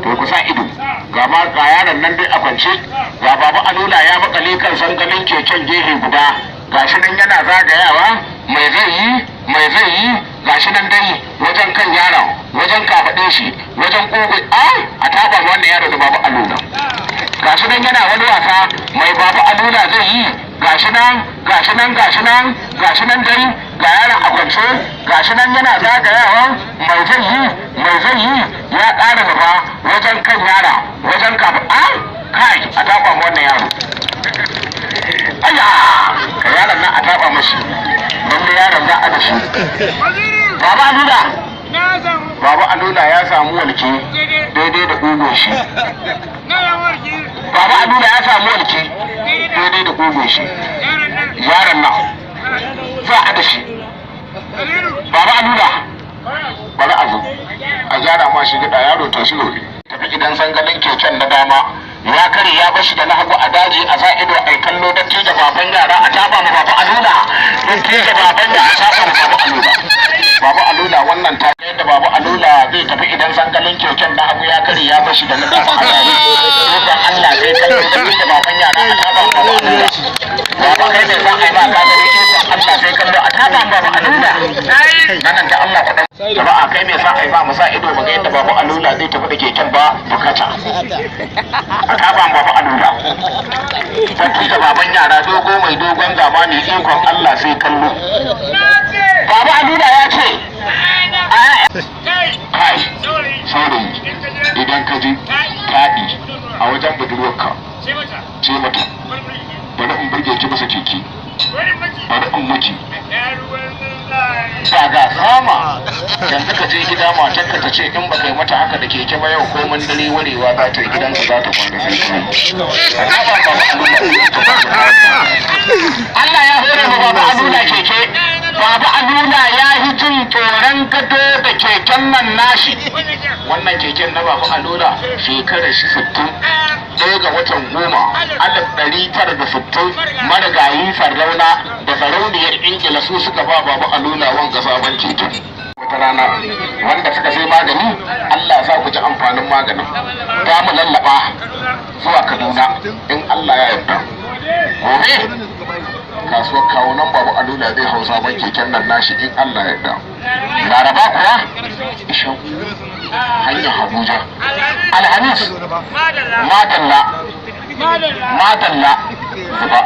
to ku sa ido ga yaron nan dai a kwance, ga baba alula ya makale kan sangalin keken gehe guda, gashi nan yana zagayawa. Mai zai yi gashi nan dai wajen kan yaron, wajen kafaɗe shi, wajen ƙugu a taɓa wannan yaro da baba alula. Gashi nan yana wani wasa mai baba alula zai yi, gashi nan dai ga yaron a kwance, gashi nan yana zagayawa. Mai zai yi ya ƙara gaba wajen kan yara, wajen kafaɗa kai a taɓa wannan yaro. Aya ka yaron nan a taɓa mashi, wanda yaron za a da shi. Baba alula ya samu walke daidai da ƙugun shi. Baba alula ya samu walke daidai da ƙugun shi. Yaron nan za a da shi. Baba alula bari a zo a gyara ma shi gida, yaro ta shi gobe. Tafi gidan sangalin keken na dama ya kare ya bashi da na hagu a daji, a sa ido a kallo don tije baban yara a taɓa ma baba alula, don tije baban yara a taɓa ma baba alula. Baba alula wannan ta yadda baba alula zai tafi idan sangalin keken na hagu ya kare ya bashi da na dama a daji. Roƙon Allah sai kallo don tije baban yara a taɓa ma baba alula. Baba kai ne za a yi ba ka gani ikon Allah sai kallo a taɓa ma baba alula. Nan ta Allah ku ɗan jama'a kai ne za a yi ba mu sa ido mu ga yadda baba alula zai tafi da keken ba bukata. A taban baba alula sarki da baban yara dogo mai dogon zamani ikon Allah sai kallo. Baba alula ya ce kai saurayi idan ka ji taɗi a wajen budurwarka ce mata bari in burge ki masa keke, bari in miki ba ga sama. Yanzu ka je gida matarka ta ce in ba kai mata haka da keke ba yau ko mun dare warewa za ta yi gidanka za ta kwana sai kuma Allah ya hore ma baba alula keke. Baba alula ya yi jin tsoron gado da keken nan nashi. Wannan keken na baba alula shekarar shi 60, ɗaya ga watan 10/1960 marigayi Sardauna da sarauniyar Ingila su suka ba baba alula wanga sabon keken. Wata rana wanda suka sai magani Allah sa ku ji amfanin maganin, ta mu lallaba zuwa Kaduna in Allah ya yarda. Gobe kasuwar kawo nan babu alula zai hau sabon keken nan nashi in Allah ya yarda. Laraba kuwa ishan hanyar Abuja. Alhamis madalla zuba